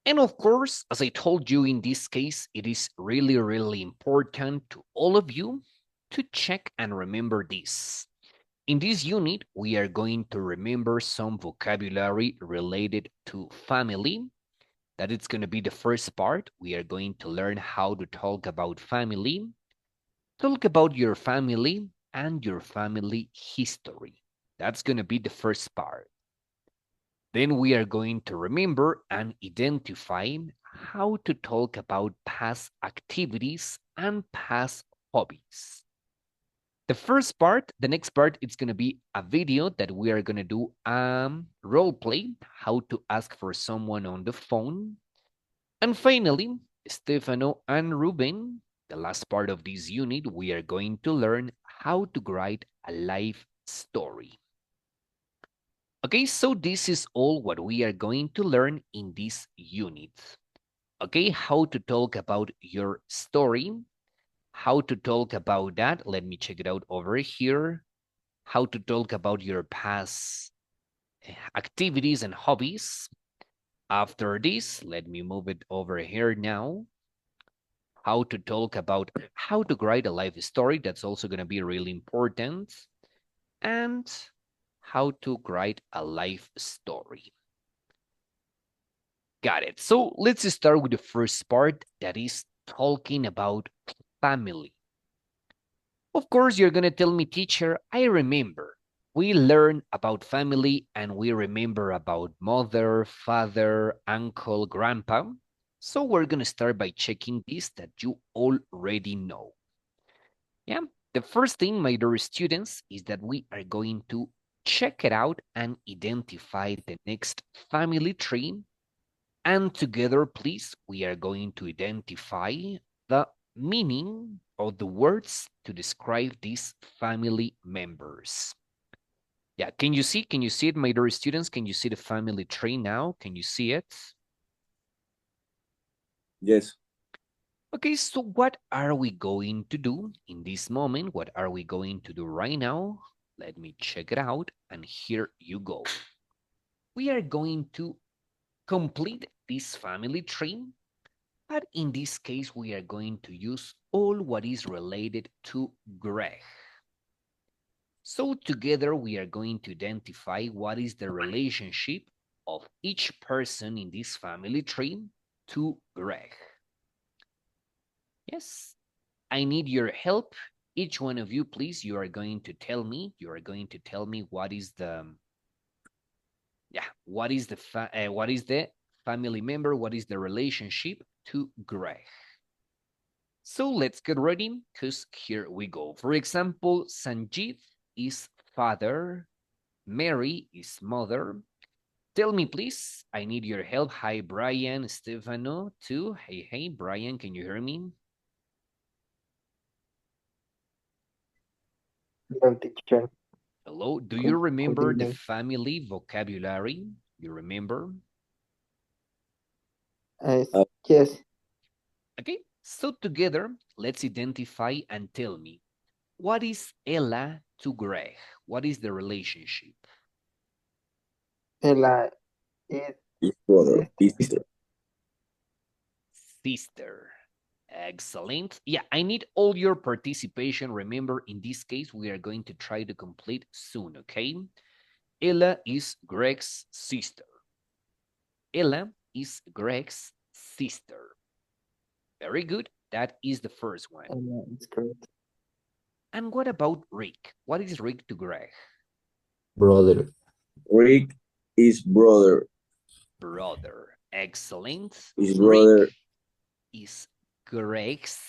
And of course, as I told you, in this case, it is really, really important to all of you to check and remember this. In this unit, we are going to remember some vocabulary related to family. That it's going to be the first part. We are going to learn how to talk about family, talk about your family and your family history. That's going to be the first part. Then we are going to remember and identify how to talk about past activities and past hobbies. The first part, the next part, it's going to be a video that we are going to do role play, how to ask for someone on the phone. And finally, Stefano and Ruben, the last part of this unit, we are going to learn how to write a life story. Okay, so this is all what we are going to learn in this unit. Okay, how to talk about your story, how to talk about that. Let me check it out over here. How to talk about your past activities and hobbies. After this, let me move it over here now. How to talk about how to write a life story. That's also going to be really important. And how to write a life story. Got it. So let's start with the first part, that is talking about family. Of course, you're going to tell me, teacher, I remember. We learn about family and we remember about mother, father, uncle, grandpa. So we're going to start by checking this that you already know. Yeah, the first thing, my dear students, is that we are going to check it out and identify the next family tree. And together, please, we are going to identify the meaning of the words to describe these family members. Yeah, can you see? Can you see it, my dear students? Can you see the family tree now? Can you see it? Yes. Okay, so what are we going to do in this moment? What are we going to do right now? Let me check it out, and here you go. We are going to complete this family tree, but in this case, we are going to use all what is related to Greg. So together, we are going to identify what is the relationship of each person in this family tree to Greg. Yes, I need your help. Each one of you, please, you are going to tell me, what is the, what is the family member, what is the relationship to Greg. So let's get ready, because here we go. For example, Sanjeev is father, Mary is mother. Tell me, please, I need your help. Hi, Brian, Stefano, too. Hey, Brian, can you hear me? Hello, teacher. Hello, do you Good remember the evening. family vocabulary? You remember? Uh, Yes, Okay, so together, let's identify and tell me, what is Ella to Greg? What is the relationship? Ella is his brother, his sister. sister. Sister. Excellent. Yeah, I need all your participation. Remember, in this case, we are going to try to complete soon, okay? Ella is Greg's sister. Ella is Greg's sister. Very good. That is the first one. Ella is correct. And what about Rick? What is Rick to Greg? Brother. Rick is brother. Brother. Excellent. His Rick brother is Greg's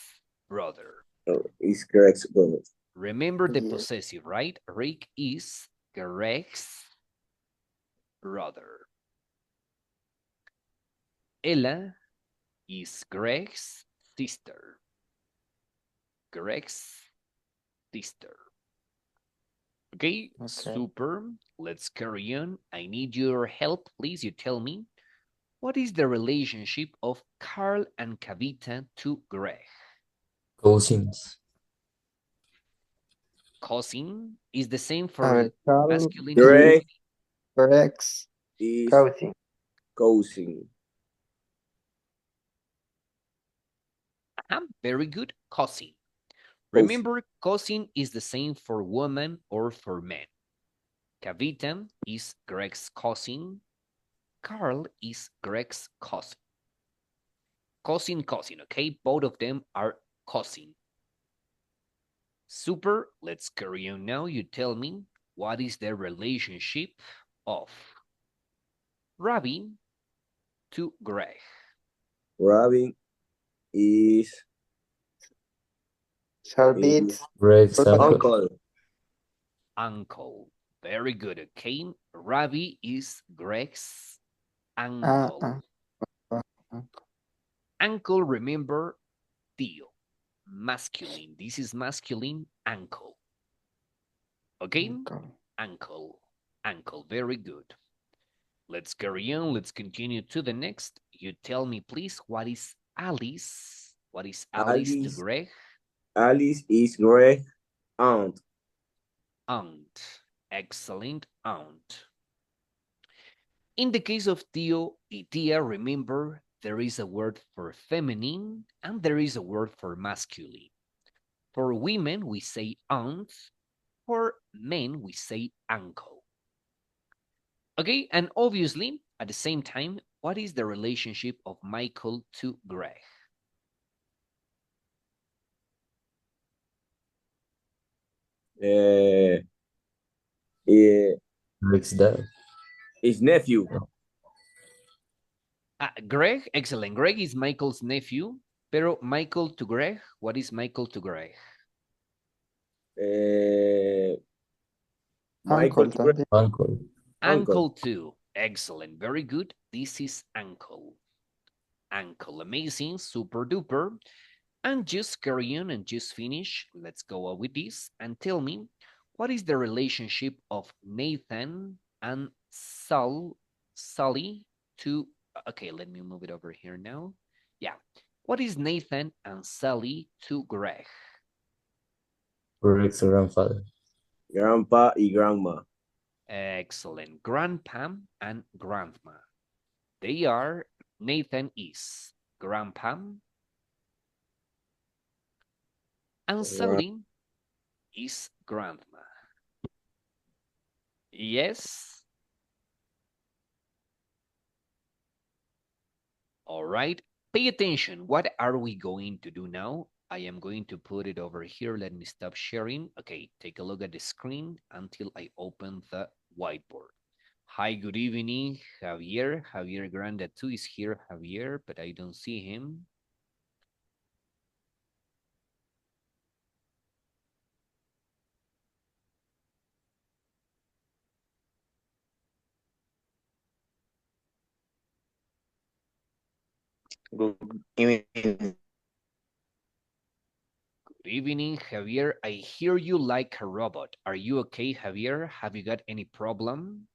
brother. is Greg's brother. Remember the Yes, possessive, right? Rick is Greg's brother. Ella is Greg's sister. Greg's sister. Okay, okay. super. Let's carry on. I need your help, please. You tell me, what is the relationship of Carl and Kavita to Greg? Cousins. Cousin is the same for Carl masculine and is Greg feminine. Greg's is cousin. cousin. Very good. Cousin. Cousin. Remember, cousin is the same for woman or for men. Kavita is Greg's cousin. Carl is Greg's cousin. Cousin, cousin, okay? Both of them are cousin. Super. Let's carry on now. You tell me, what is the relationship of Robin to Greg? Robin is Salvitz. Greg's Brother. uncle. uncle. Uncle. Very good, okay? Ravi is Greg's Uh, uncle. uh, uh. Uncle, remember, tío. Masculine. This is masculine, uncle. Okay? Uncle. Uncle. Uncle. Very good. Let's carry on. Let's continue to the next. You tell me, please, what is Alice? What is Alice to Alice. Greg? Alice is Greg's aunt. Aunt. Excellent aunt. In the case of tío y tía, remember, there is a word for feminine and there is a word for masculine. For women, we say aunt. For men, we say uncle. Okay, and obviously, at the same time, what is the relationship of Michael to Greg? Uh, Greg's dad. his nephew. Greg, excellent. Greg is Michael's nephew. Pero Michael to Greg, what is Michael to Greg? Michael Uncle to Greg. también. Uncle. Uncle too. Excellent. Very good. This is uncle. Uncle. Amazing. Super duper. And just carry on and just finish. Let's go on with this and tell me, what is the relationship of Nathan and Sally to, okay, let me move it over here now. Yeah. What is Nathan and Sally to Greg? Greg's grandfather. Grandpa y grandma. Excellent. Grandpa and grandma. They are, Nathan is grandpa and Sally is grandma. Yes. All right. Pay attention. What are we going to do now? I am going to put it over here. Let me stop sharing. Okay, take a look at the screen until I open the whiteboard. Hi, good evening, Javier. Javier Granda too is here, Javier, but I don't see him. Good evening. Good evening, Javier. I hear you like a robot. Are you okay, Javier? Have you got any problem?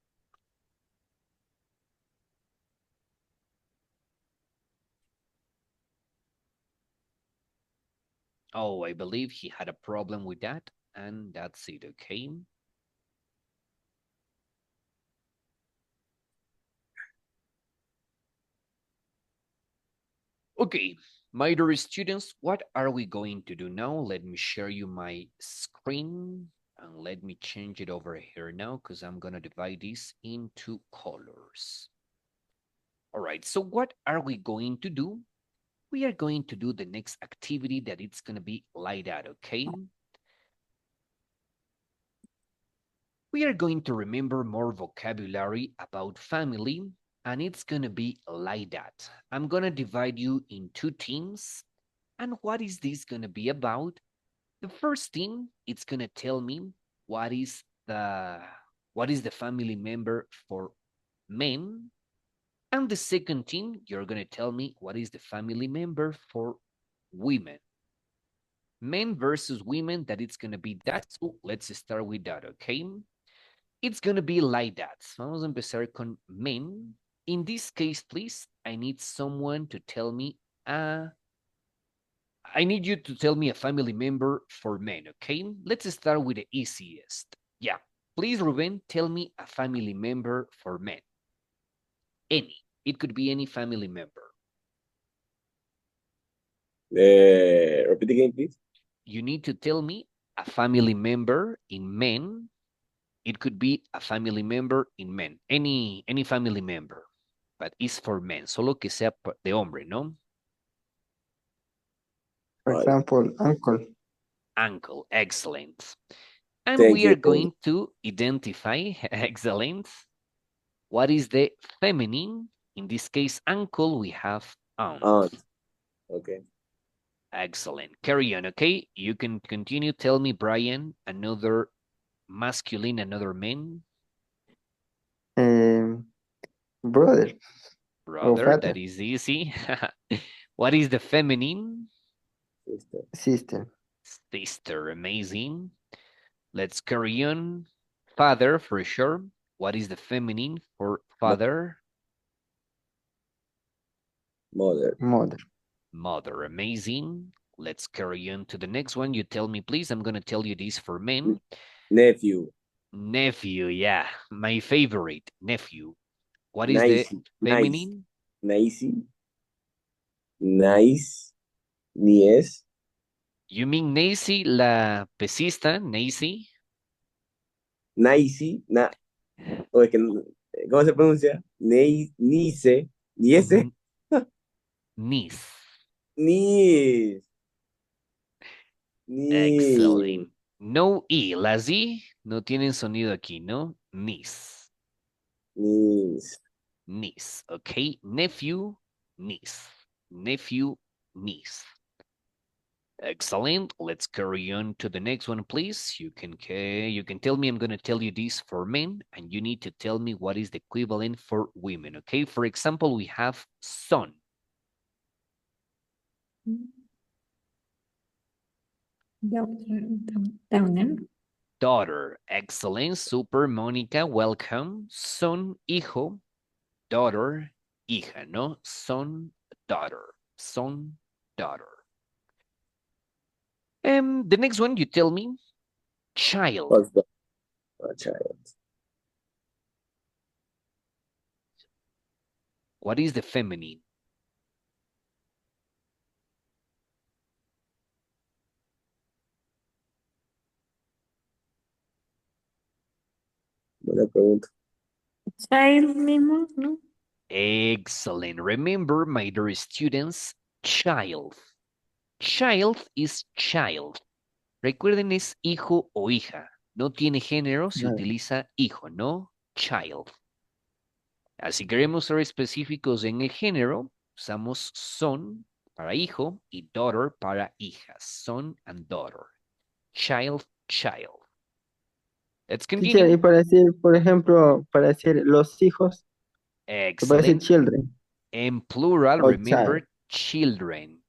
Oh, I believe he had a problem with that, and that's it, okay? Okay, my dear students, what are we going to do now? Let me share you my screen and let me change it over here now because I'm going to divide this into colors. All right, so what are we going to do? We are going to do the next activity that it's going to be light out, okay? We are going to remember more vocabulary about family, and it's going to be like that. I'm going to divide you in two teams. And what is this going to be about? The first team, it's going to tell me what is the family member for men. And the second team, you're going to tell me what is the family member for women. Men versus women, that it's going to be that. So let's start with that, okay? It's going to be like that. Vamos a empezar con men. In this case, please, I need someone to tell me I need you to tell me a family member for men, okay? Let's start with the easiest. Yeah, please, Ruben, tell me a family member for men. Any. It could be any family member. Repeat again, please. You need to tell me a family member in men. It could be a family member in men. Any family member. But it's for men. Solo que sea de hombre, ¿no? For Right. example, uncle. Uncle. Excellent. And Thank we are you. going to identify, excellent, what is the feminine. In this case, uncle, we have aunt. Aunt. Okay. Excellent. Carry on, okay? You can continue. Tell me, Brian, another masculine, another man. Brother or Brother, father. that is easy. What is the feminine? Sister. Sister. Sister, amazing. Let's carry on. Father, for sure. What is the feminine for father? Mother. Mother. Mother, amazing. Let's carry on to the next one. You tell me, please. I'm going to tell you this for men. Nephew. Nephew, yeah. My favorite, nephew. What is Nice. the Nice. feminine? Nicey. Nice. Niece. You mean Nancy, la pesista, Nancy? Nicey. O es que, ¿cómo se pronuncia? Nice. Niese. Niece. Niece. Niece. Excellent. No E, las I no tienen sonido aquí, ¿no? Niece. Niece. Niece, okay? Nephew, niece. Nephew, niece. Excellent. Let's carry on to the next one, please. You can tell me, I'm going to tell you this for men, and you need to tell me what is the equivalent for women, okay? For example, we have son. Daughter. Daughter. Excellent. Super, Mónica. Welcome. Son, hijo. Daughter, hija, ¿no? Son, daughter. Son, daughter. The next one, you tell me. Child. What's that? A child. What is the feminine? Buena pregunta. Child mismo, ¿no? Excellent. Remember, my dear students, child. Child is child. Recuerden, es hijo o hija. No tiene género, se utiliza hijo, ¿no? Child. Así queremos ser específicos en el género, usamos son para hijo y daughter para hija. Son and daughter. Child, child. Let's Teacher, y continue. para decir, por ejemplo, para decir los hijos, se puede decir Excellent. children. En plural, O remember child. children.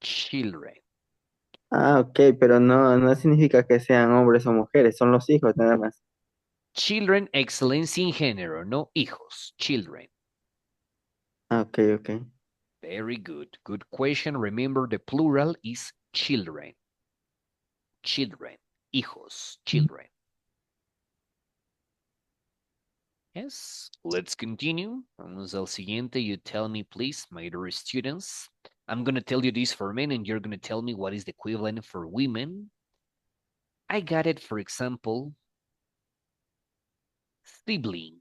Children. Ah, ok, pero no significa que sean hombres o mujeres, son los hijos nada más. Children, excellent sin género, no hijos. Children. Ah, ok, ok. Very good. Good question. Remember, the plural is children. Children. Hijos. Children. Yes. Let's continue. Vamos al siguiente. You tell me, please, my dear students. I'm going to tell you this for men, and you're going to tell me what is the equivalent for women. I got it, for example, sibling.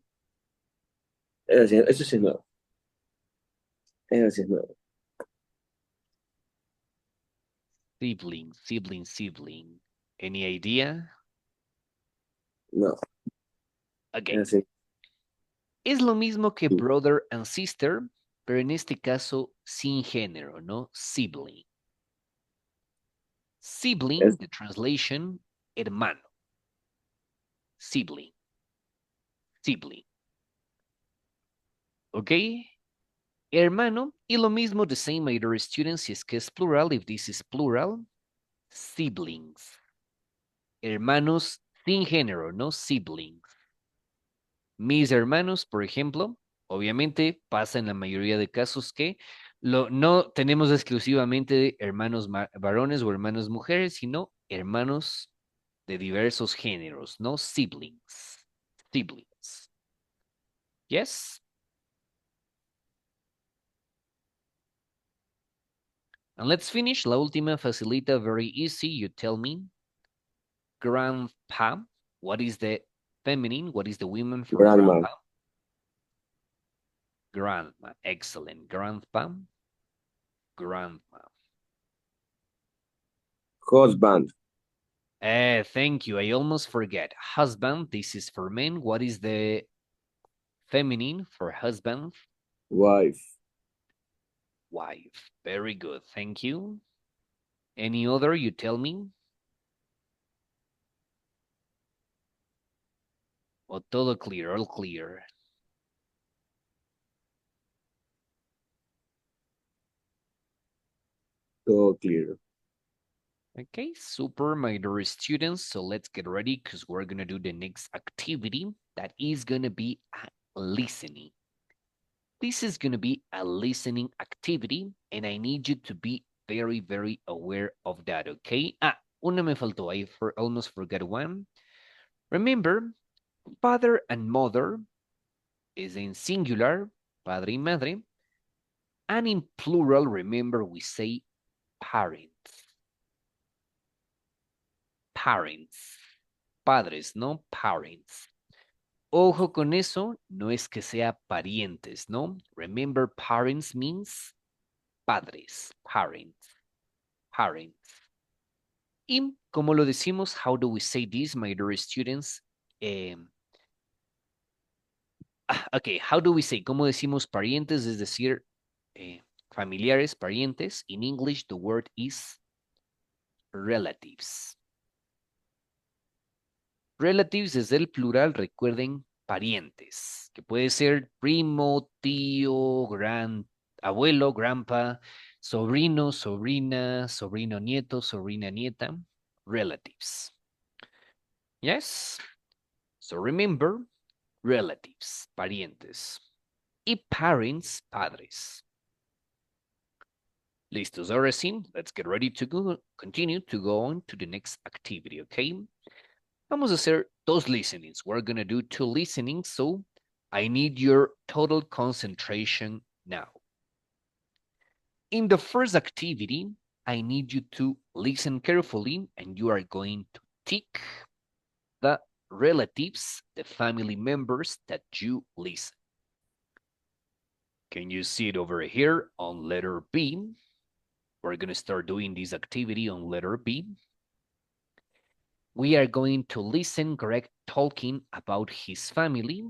Eso sí es nuevo. Eso sí es nuevo. Sibling, sibling, sibling. Any idea? No. Okay. Eso sí. Es lo mismo que brother and sister, pero en este caso sin género, ¿no? Sibling. Sibling, the translation, hermano. Sibling. Sibling. ¿Ok? Hermano, y lo mismo, the same, my dear students, si es que es plural, if this is plural, siblings. Hermanos sin género, ¿no? Siblings. Mis hermanos, por ejemplo, obviamente pasa en la mayoría de casos que no tenemos exclusivamente hermanos varones o hermanas mujeres, sino hermanos de diversos géneros, ¿no? Siblings. Siblings. Yes. And let's finish. La última facilita, very easy. You tell me. Grandpa. What is the feminine? What is the woman for Grandma. grandpa? Grandma. Excellent. Grandpa. Grandma. Husband. Thank you. I almost forget. Husband. This is for men. What is the feminine for husband? Wife. Wife. Very good. Thank you. Any other? You tell me. O todo clear, all clear. Todo clear. Okay, super, my dear students. So let's get ready because we're going to do the next activity that is going to be a listening. This is going to be a listening activity and I need you to be very, very aware of that, okay? Una me faltó. I almost forgot one. Remember, father and mother is in singular, padre y madre. And in plural, remember, we say parents. Parents. Padres, no parents. Ojo con eso, no es que sea parientes, ¿no? Remember, parents means padres, parents, parents. Y como lo decimos, how do we say this, my dear students? Okay, how do we say? ¿Cómo decimos parientes? Es decir, familiares, parientes. In English, the word is relatives. Relatives es el plural, recuerden, parientes, que puede ser primo, tío, gran abuelo, grandpa, sobrino, sobrina, sobrino nieto, sobrina nieta, relatives. Yes? So remember, relatives, parientes. Y parents, padres. Listos, ahora sí, let's get ready to continue to go on to the next activity, okay? Vamos a hacer dos listenings. We're going to do 2 listenings, so I need your total concentration now. In the first activity, I need you to listen carefully, and you are going to tick the relatives, the family members that you listen. Can you see it over here on letter B? We're going to start doing this activity on letter B. We are going to listen Greg talking about his family,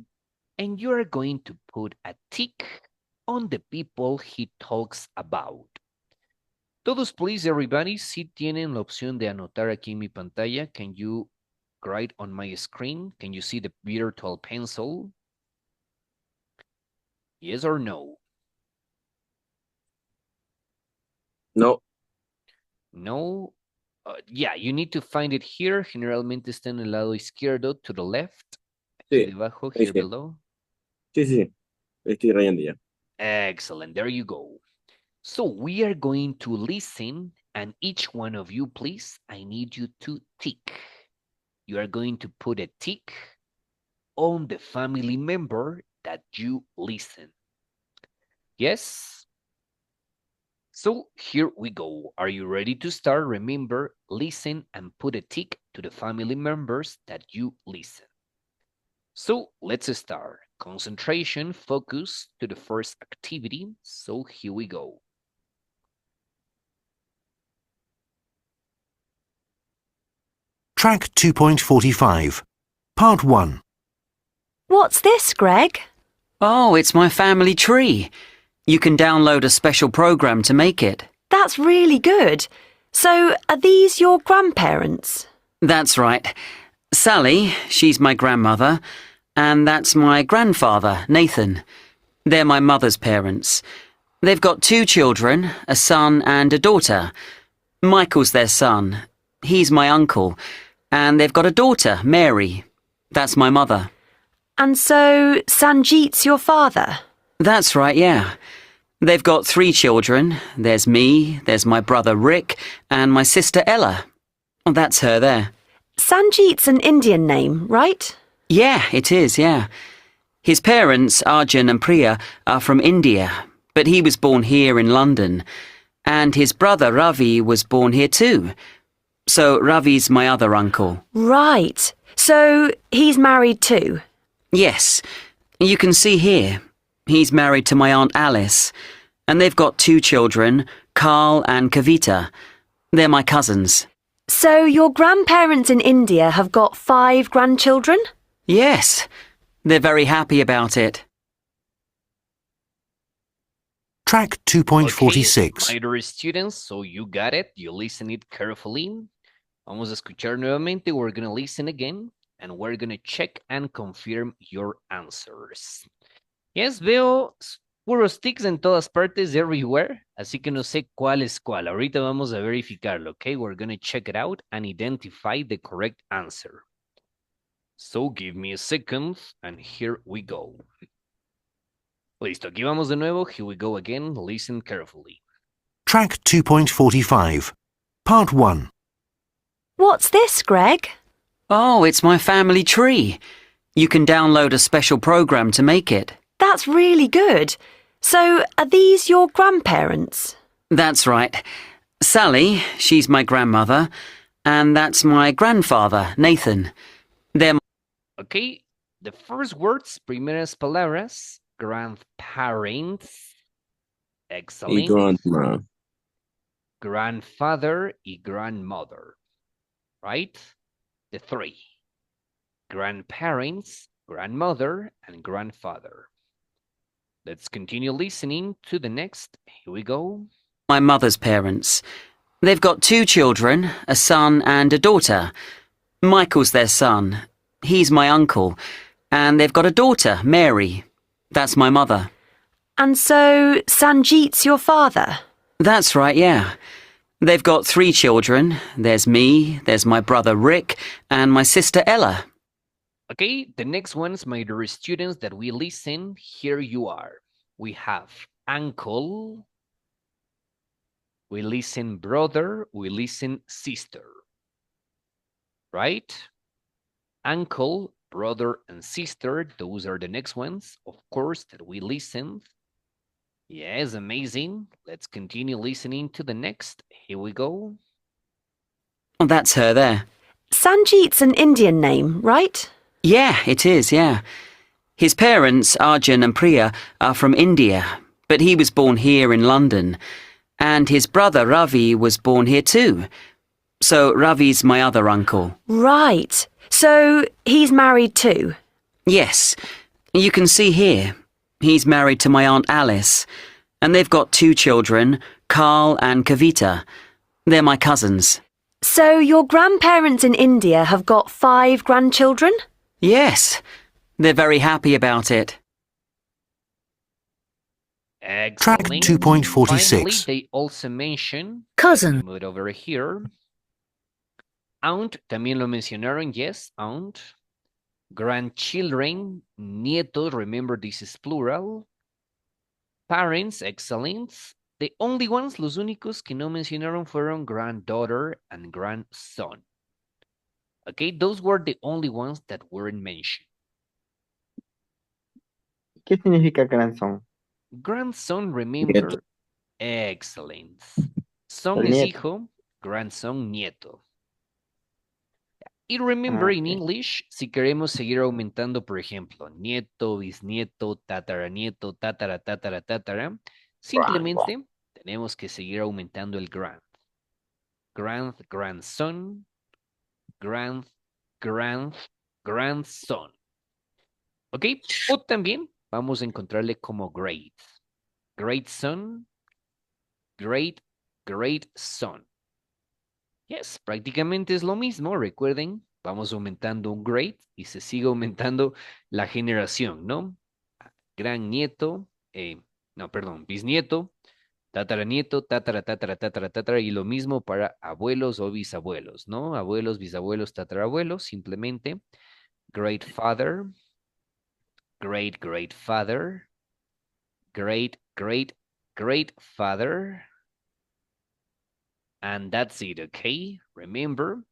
and you are going to put a tick on the people he talks about. Todos, please, everybody, si tienen la opción de anotar aquí en mi pantalla, can you write on my screen? Can you see the virtual pencil? Yes or no? No. No. Yeah, you need to find it here. Generalmente está en el lado izquierdo, to the left. Aquí Sí, debajo, ahí here sí. below. Sí. Estoy rayando ya. Excellent. There you go. So we are going to listen, and each one of you, please, I need you to tick. You are going to put a tick on the family member that you listen. Yes? So here we go. Are you ready to start? Remember, listen and put a tick to the family members that you listen. So let's start. Concentration, focus to the first activity. So here we go. Track 2.45, Part 1. What's this, Greg? Oh, it's my family tree. You can download a special program to make it. That's really good. So, are these your grandparents? That's right. Sally, she's my grandmother, and that's my grandfather, Nathan. They're my mother's parents. They've got 2 children, a son and a daughter. Michael's their son. He's my uncle. And they've got a daughter, Mary. That's my mother. And so, Sanjeet's your father? That's right, yeah. They've got 3 children. There's me, there's my brother Rick, and my sister Ella. Oh, that's her there. Sanjeet's an Indian name, right? Yeah, it is, yeah. His parents, Arjun and Priya, are from India, but he was born here in London. And his brother Ravi was born here too. So Ravi's my other uncle. Right. So he's married too. Yes, you can see here. He's married to my Aunt Alice. And they've got 2 children, Carl and Kavita. They're my cousins. So your grandparents in India have got 5 grandchildren? Yes, they're very happy about it. Track 2.46. Okay, my dear students, so you got it. You listen it carefully. Vamos a escuchar nuevamente. We're going to listen again. And we're going to check and confirm your answers. Yes, veo puros tics en todas partes, everywhere. Así que no sé cuál es cuál. Ahorita vamos a verificarlo, okay? We're going to check it out and identify the correct answer. So give me a second, and here we go. Listo, aquí vamos de nuevo. Here we go again. Listen carefully. Track 2.45. Part 1. What's this, Greg? Oh, it's my family tree. You can download a special program to make it. That's really good. So are these your grandparents? That's right. Sally, she's my grandmother, and that's my grandfather, Nathan. They're Okay, the first words, primeras palabras, grandparents, Y excellent, grandma. grandfather y grandmother, right? The 3, grandparents, grandmother, and grandfather. Let's continue listening to the next. Here we go. my mother's parents. They've got 2 children, a son and a daughter. Michael's their son. He's my uncle. And they've got a daughter, Mary. That's my mother. And so Sanjeet's your father? That's right, yeah. They've got 3 children. There's me, there's my brother Rick, and my sister Ella. Okay, the next ones, my dear students, that we listen, here you are. We have uncle, we listen brother, we listen sister, right? Uncle, brother, and sister, those are the next ones, of course, that we listened. Yes, amazing. Let's continue listening to the next. Here we go. Oh, that's her there. Sanjeet's an Indian name, right? Yeah, it is, yeah. His parents, Arjun and Priya, are from India, but he was born here in London. And his brother Ravi was born here too. So Ravi's my other uncle. Right. So he's married too? Yes, you can see here. He's married to my Aunt Alice. And they've got 2 children, Carl and Kavita. They're my cousins. So your grandparents in India have got 5 grandchildren? Yes, they're very happy about it. Excellent. 2.46. Finally, they also mention, Cousin. move over here. Aunt, también lo mencionaron, yes, aunt. Grandchildren, nietos, remember this is plural. Parents, excellent. The only ones, los únicos que no mencionaron fueron granddaughter and grandson. Okay, those were the only ones that weren't mentioned. ¿Qué significa grandson? Grandson, remember, Nieto. excellent. Son El es nieto. hijo, grandson, nieto. Y remember, in ok. English, si queremos seguir aumentando, por ejemplo, nieto, bisnieto, tataranieto, tatara, simplemente tenemos que seguir aumentando el grand. Grandson, grandson. ¿Ok? O también vamos a encontrarle como great. Great son, great son. Yes, prácticamente es lo mismo, recuerden, vamos aumentando un great y se sigue aumentando la generación, ¿no? Gran nieto, bisnieto, tataranieto, tatara, y lo mismo para abuelos o bisabuelos, ¿no? Abuelos, bisabuelos, tatarabuelos, simplemente great father, great father, great father, and that's it, okay? Remember,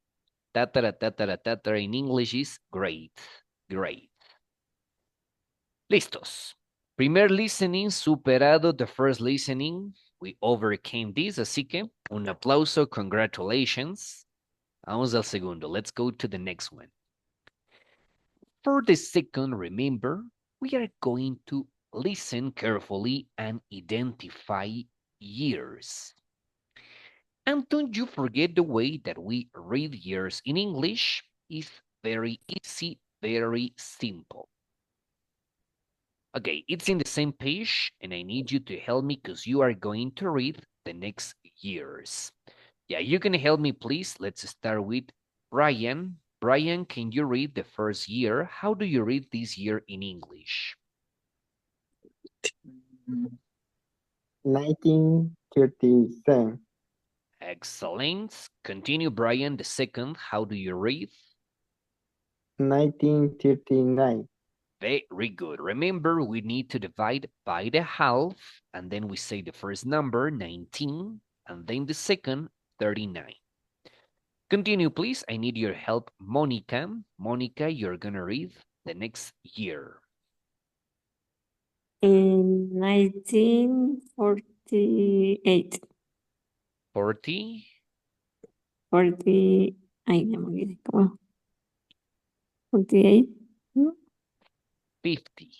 tatara in English is great. Listos. Primer listening superado, the first listening. We overcame this, así que un aplauso, congratulations. Vamos al segundo. Let's go to the next one. For the second, remember, we are going to listen carefully and identify years. And don't you forget the way that we read years in English is very easy, very simple. Okay, it's in the same page, and I need you to help me because you are going to read the next years. Yeah, you can help me, please. Let's start with Brian. Brian, can you read the first year? How do you read this year in English? 1937. Excellent. Continue, Brian. The second, how do you read? 1939. Very good. Remember, we need to divide by the half, and then we say the first number, 19, and then the second, 39. Continue, please. I need your help, Monica. Monica, you're going to read the next year. In 1948. 40, 40. Ay, ya me olvidé. ¿Cómo? 48. 50.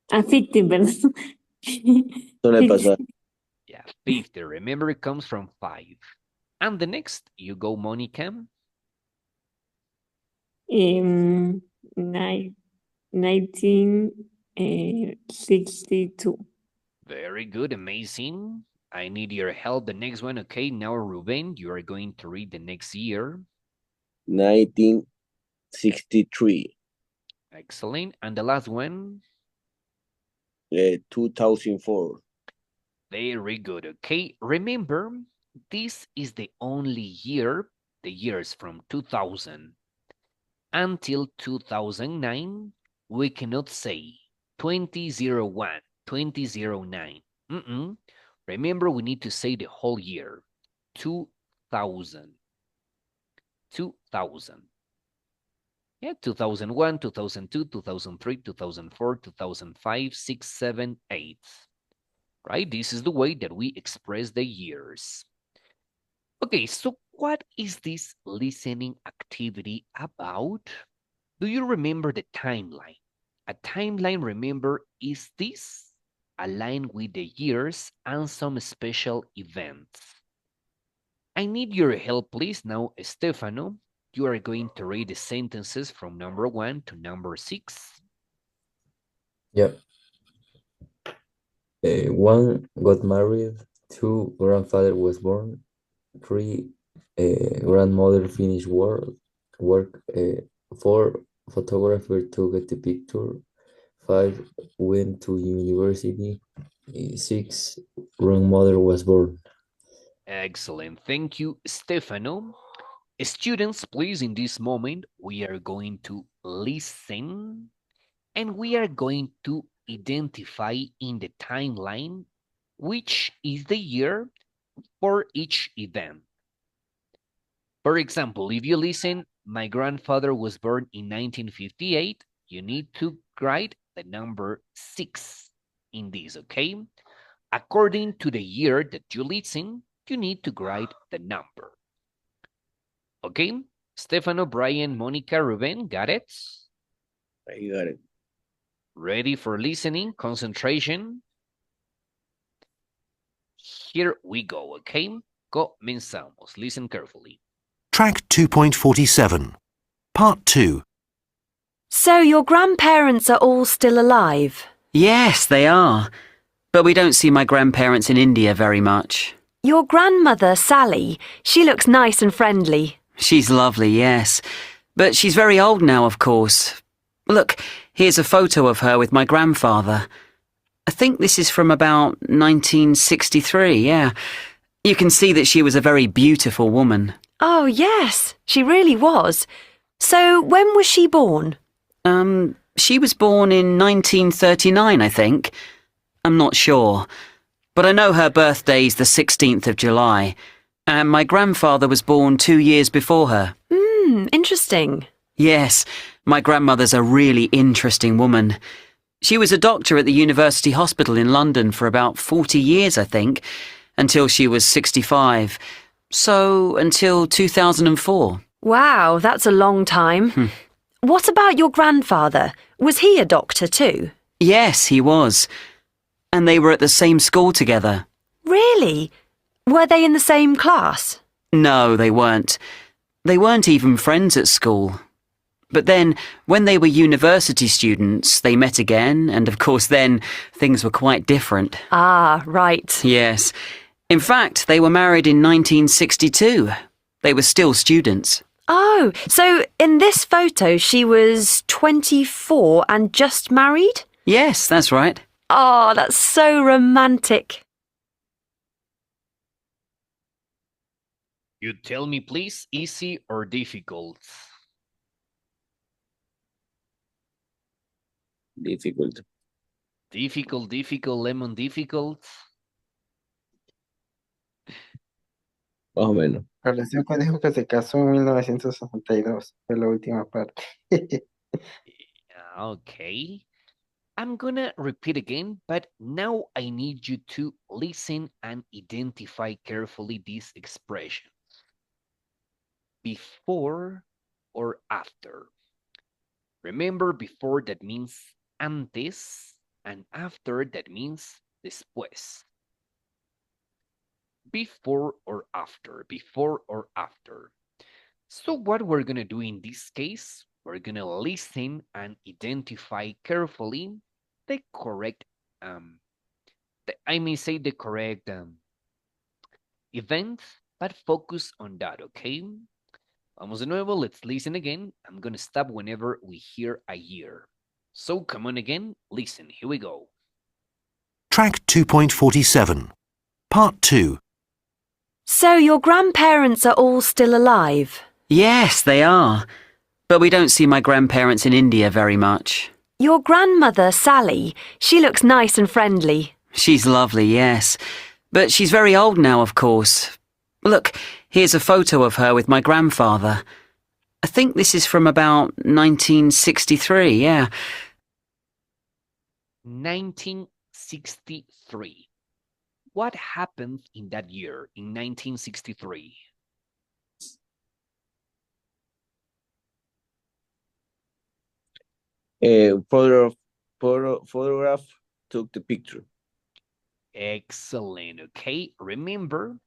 50, perdón. Suele pasar. Yeah, 50. Remember, it comes from 5. And the next, you go, Monica. 1962. Very good, amazing. I need your help. The next one, okay. Now, Ruben, you are going to read the next year. 1963. Excellent. And the last one? 2004. Very good, okay. Remember, this is the only year, the years from 2000 until 2009, we cannot say 2001, 2009. Remember, we need to say the whole year, 2000. 2000. Yeah, 2001, 2002, 2003, 2004, 2005, 6, 7, 8. Right? This is the way that we express the years. Okay, so what is this listening activity about? Do you remember the timeline? A timeline, remember, is this aligned with the years and some special events. I need your help, please. Now, Stefano, you are going to read the sentences from number 1 to number 6. Yep. 1 got married. 2 grandfather was born. 3 grandmother finished work. 4 photographer took the picture. 5 went to university. 6 grandmother was born. Excellent. Thank you, Stefano. Students, please, in this moment, we are going to listen and we are going to identify in the timeline which is the year for each event. For example, if you listen, my grandfather was born in 1958, you need to write the number 6 in this, okay? According to the year that you listen, you need to write the number. Okay? Stefano, Brian, Monica, Ruben, got it? I got it. Ready for listening? Concentration? Here we go, okay? Comenzamos. Listen carefully. Track 2.47. Part 2. So your grandparents are all still alive? Yes, they are. But we don't see my grandparents in India very much. Your grandmother, Sally, she looks nice and friendly. She's lovely, yes. But she's very old now, of course. Look, here's a photo of her with my grandfather. I think this is from about 1963, yeah. You can see that she was a very beautiful woman. Oh, yes, she really was. So when was she born? She was born in 1939, I think. I'm not sure. But I know her birthday's the 16th of July. And my grandfather was born 2 years before her. Interesting. Yes, my grandmother's a really interesting woman. She was a doctor at the University Hospital in London for about 40 years, I think, until she was 65. So, until 2004. Wow, that's a long time. What about your grandfather? Was he a doctor too? Yes, he was. And they were at the same school together. Really? Were they in the same class? No, they weren't. They weren't even friends at school. But then, when they were university students, they met again, and of course then, things were quite different. Ah, right. Yes. In fact, they were married in 1962. They were still students. Oh, so in this photo she was 24 and just married? Yes, that's right. Oh, that's so romantic. You tell me, please, easy or difficult? Difficult. Difficult, lemon, difficult. Más o menos. Pareció que dijo que se casó en 1962. Fue la última parte. Okay. I'm gonna repeat again, but now I need you to listen and identify carefully these expressions. Before or after. Remember, before that means antes, and after that means después. Before or after, before or after. So what we're gonna do in this case, we're gonna listen and identify carefully the correct, I may say the correct event, but focus on that, okay? Vamos de nuevo, let's listen again. I'm gonna stop whenever we hear a year. So come on again, listen, here we go. Track 2.47. Part 2. So your grandparents are all still alive? Yes, they are. But we don't see my grandparents in India very much. Your grandmother, Sally, she looks nice and friendly. She's lovely, yes. But she's very old now, of course. Look, here's a photo of her with my grandfather. I think this is from about 1963, yeah. 1963. What happened in that year, in 1963? Photograph took the picture. Excellent, okay? Remember,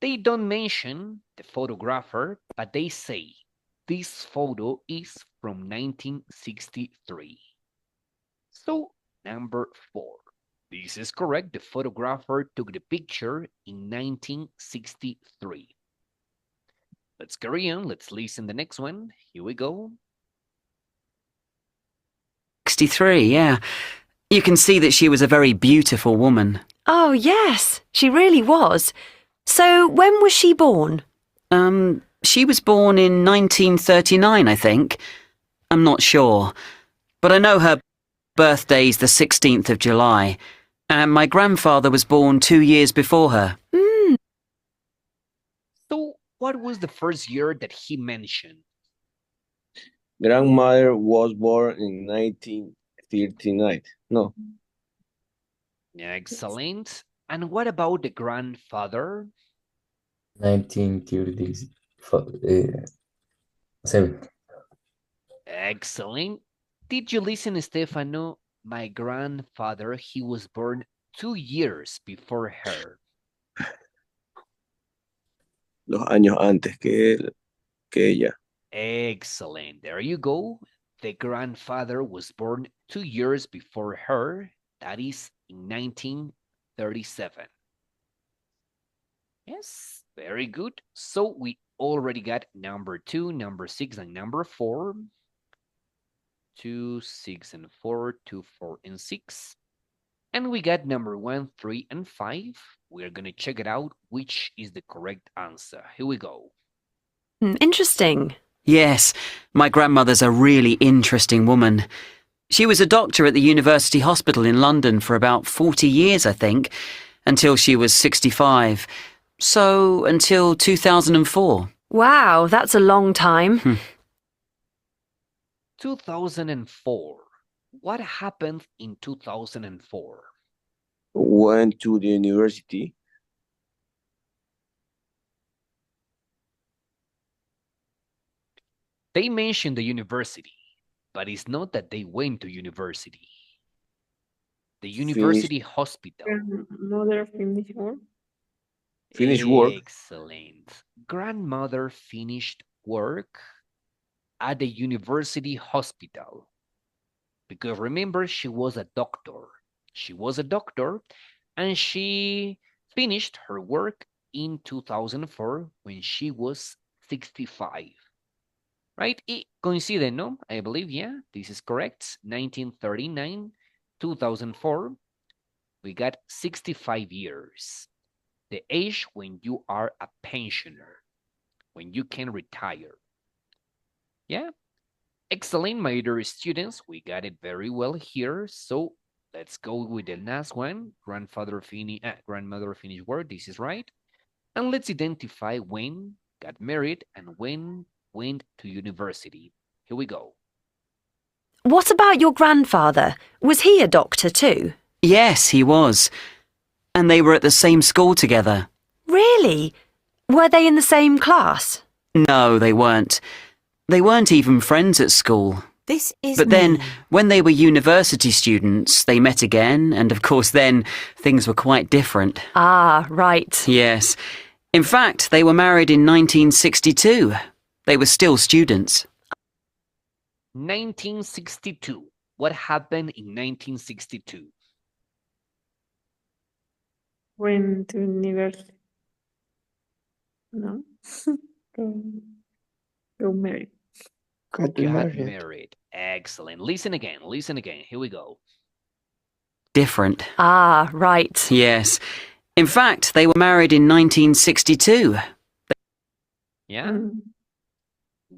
they don't mention the photographer, but they say this photo is from 1963. So, number 4. This is correct. The photographer took the picture in 1963. Let's carry on. Let's listen the next one. Here we go. 63, yeah. You can see that she was a very beautiful woman. Oh, yes, she really was. So when was she born? She was born in 1939, I think. I'm not sure. But I know her birthday's the 16th of July. And my grandfather was born 2 years before her. So, what was the first year that he mentioned? Grandmother was born in 1939. No. Excellent. And what about the grandfather? 1937. Excellent. Did you listen, Stefano? My grandfather, he was born 2 years before her. Los años antes que ella. Excellent. There you go. The grandfather was born 2 years before her. That is in 1937. Yes, very good. So we already got number 2, number 6, and number 4. 2, 6, and 4, 2, 4, and 6. And we got number 1, 3, and 5. We're going to check it out, which is the correct answer. Here we go. Interesting. Yes, my grandmother's a really interesting woman. She was a doctor at the University Hospital in London for about 40 years, I think, until she was 65. So, until 2004. Wow, that's a long time. 2004. What happened in 2004? Went to the university. They mentioned the university, but it's not that they went to university. The university hospital. Grandmother finished work. Finish work. Excellent. Grandmother finished work at the university hospital. Because remember, she was a doctor. She was a doctor and she finished her work in 2004 when she was 65. Right? Y coincide, no? I believe, yeah, this is correct. 1939, 2004, we got 65 years. The age when you are a pensioner, when you can retire. Yeah? Excellent, my dear students. We got it very well here. So let's go with the last one. Grandmother finished work. This is right. And let's identify when got married and when went to university. Here we go. What about your grandfather? Was he a doctor too? Yes, he was. And they were at the same school together. Really? Were they in the same class? No, they weren't. They weren't even friends at school. This is But then, mean. when they were university students, they met again, and of course then, things were quite different. Ah, right. Yes. In fact, they were married in 1962. They were still students. 1962. What happened in 1962? Went to university. No. Go marry. Got Got married. married. Excellent. Listen again. Listen again. Here we go. Different. Ah, right. Yes. In fact, they were married in 1962. Yeah?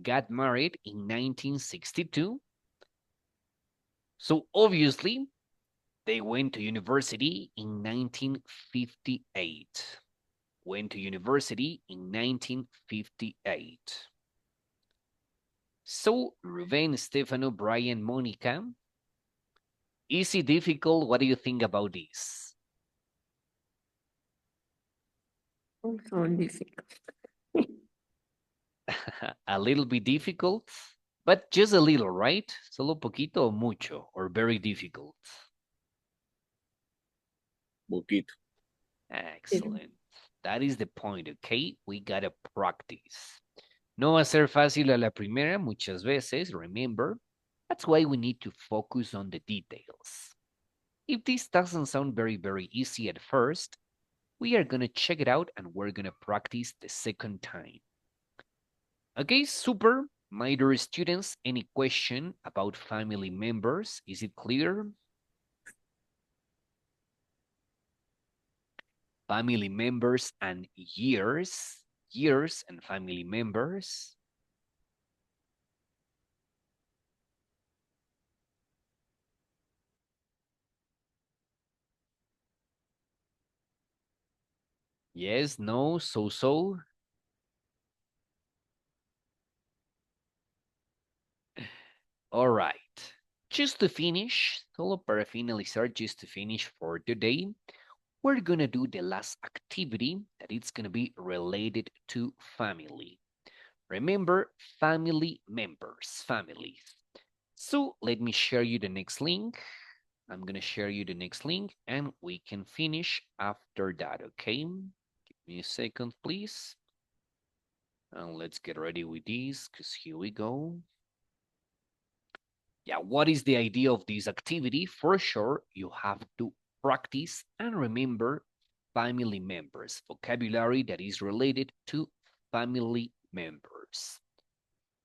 Got married in 1962. So obviously, they went to university in 1958. Went to university in 1958. So, Ruben, Stefano, Brian, Monica, easy, difficult, what do you think about this? Also difficult. A little bit difficult, but just a little, right? Solo poquito o mucho, or very difficult? Poquito. Excellent. That is the point, okay? We gotta practice. No va a ser fácil a la primera muchas veces, remember. That's why we need to focus on the details. If this doesn't sound very, very easy at first, we are gonna check it out and we're gonna practice the second time. Okay, super. My dear students, any question about family members? Is it clear? Family members and years and family members. Yes, no, so. All right. Just to finish, solo para finalizar, just to finish for today, we're gonna do the last activity that it's gonna be related to family. Remember, family members, families. So let me share you the next link. I'm gonna share you the next link and we can finish after that, okay? Give me a second, please. And let's get ready with this, because here we go. Yeah, what is the idea of this activity? For sure, you have to practice and remember family members, vocabulary that is related to family members.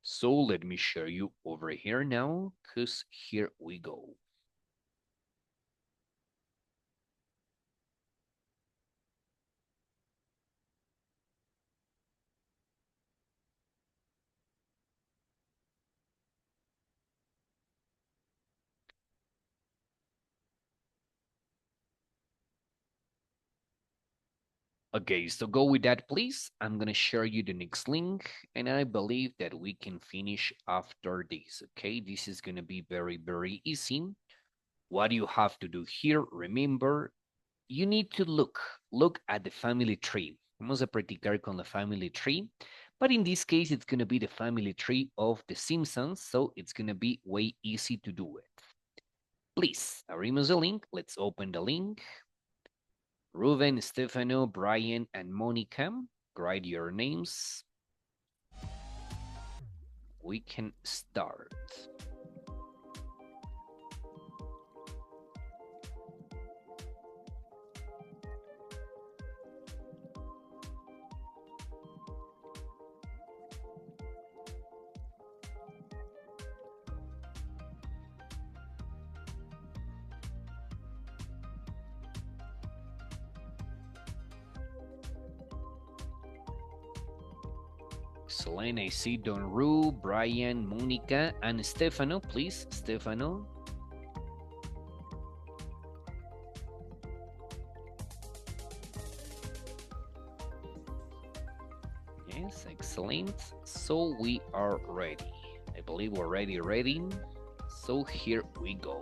So let me share you over here now, because here we go. Okay, so go with that, please. I'm going to share you the next link, and I believe that we can finish after this, okay? This is going to be very, very easy. What you have to do here, remember, you need to look at the family tree. Vamos a practicar con la family tree, but in this case, it's going to be the family tree of the Simpsons, so it's going to be way easy to do it. Please, abrimos the link. Let's open the link. Ruben, Stefano, Brian, and Monica, write your names. We can start. Excellent. I see Don Ru, Brian, Monica, and Stefano. Please, Stefano. Yes, excellent. So we are ready. I believe we're ready. So here we go.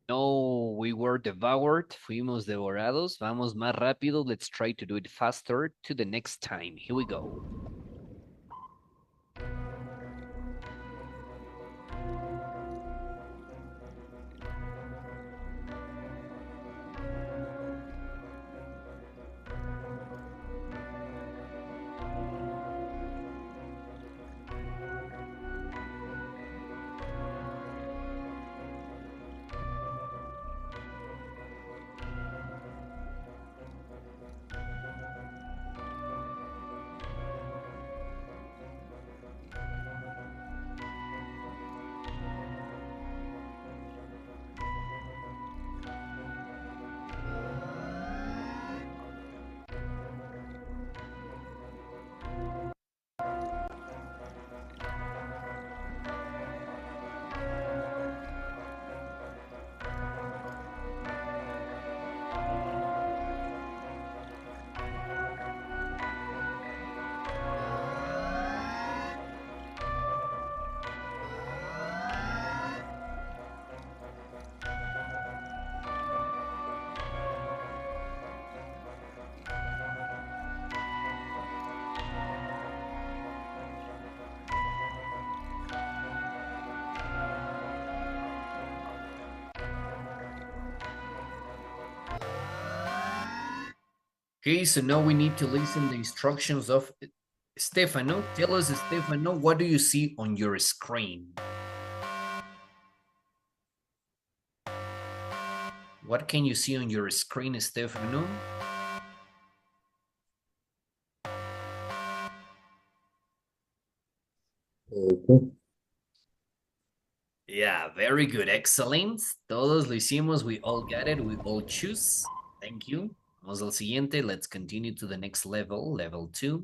No, we were devoured. Fuimos devorados. Vamos más rápido. Let's try to do it faster to the next time. Here we go. Okay, so now we need to listen the instructions of Stefano. Tell us, Stefano, what do you see on your screen? What can you see on your screen, Stefano? Okay. Yeah, very good. Excellent. Todos lo hicimos. We all got it. We all choose. Thank you. Vamos al siguiente. Let's continue to the next level, level 2.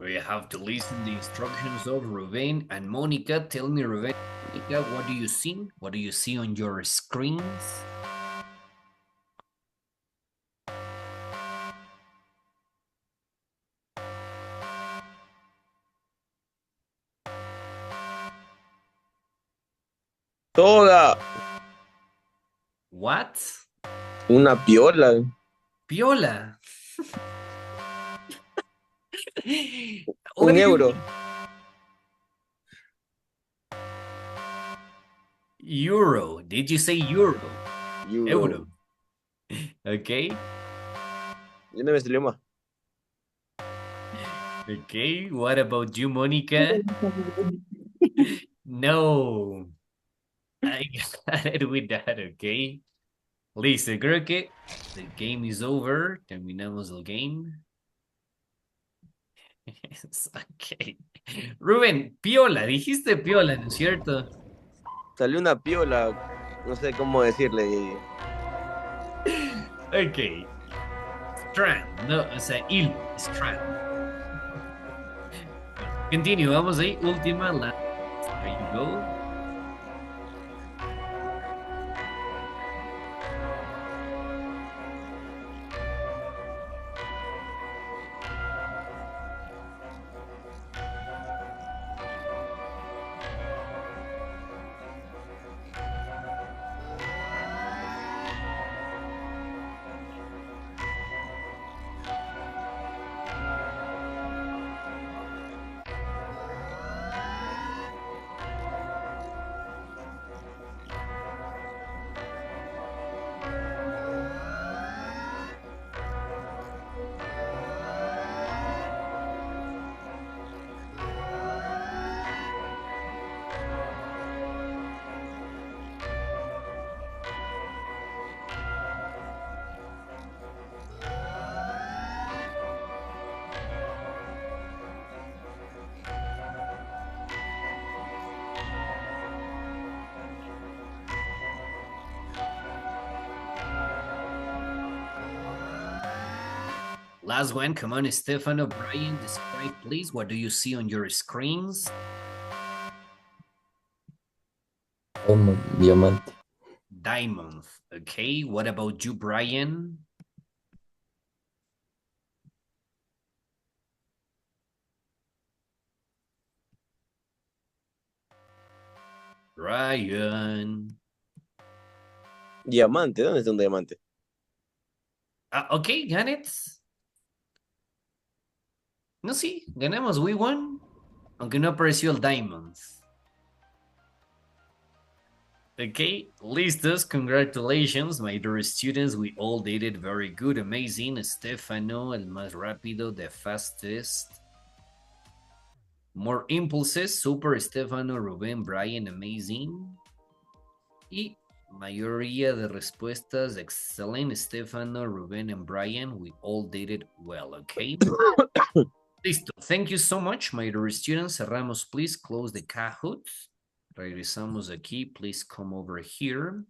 We have to listen the instructions of Ruben and Monica. Tell me, Ruben, Monica, what do you see? What do you see on your screens? Toda What? una piola. Piola. What Un do you euro. mean? Euro. Did you say euro? Euro. Okay. Ya no me salió más. Okay. What about you, Monica? No. I got it with that, okay? Listo, creo que the game is over. Terminamos el game. Yes, okay. Rubén, piola, dijiste piola, ¿no es cierto? Salió una piola. No sé cómo decirle. Ok. Strand, no, o sea, hilo, strand. Continue, vamos ahí, última, last. There you go. Last one, come on, Stefano, Brian, describe please, what do you see on your screens? Diamante. Diamond, okay, what about you, Brian? Brian. Diamante, ¿dónde está un diamante? Okay, got it. No, sí, ganamos, we won. Aunque no apareció el Diamonds. Okay, listos, congratulations, my dear students. We all did it very good, amazing. Stefano, el más rápido, the fastest. More impulses, super Stefano, Rubén, Brian, amazing. Y mayoría de respuestas, excellent, Stefano, Rubén, and Brian. We all did it well, okay? Listo. Thank you so much, my dear students. Cerramos, please. Close the Kahoot. Regresamos aquí. Please come over here.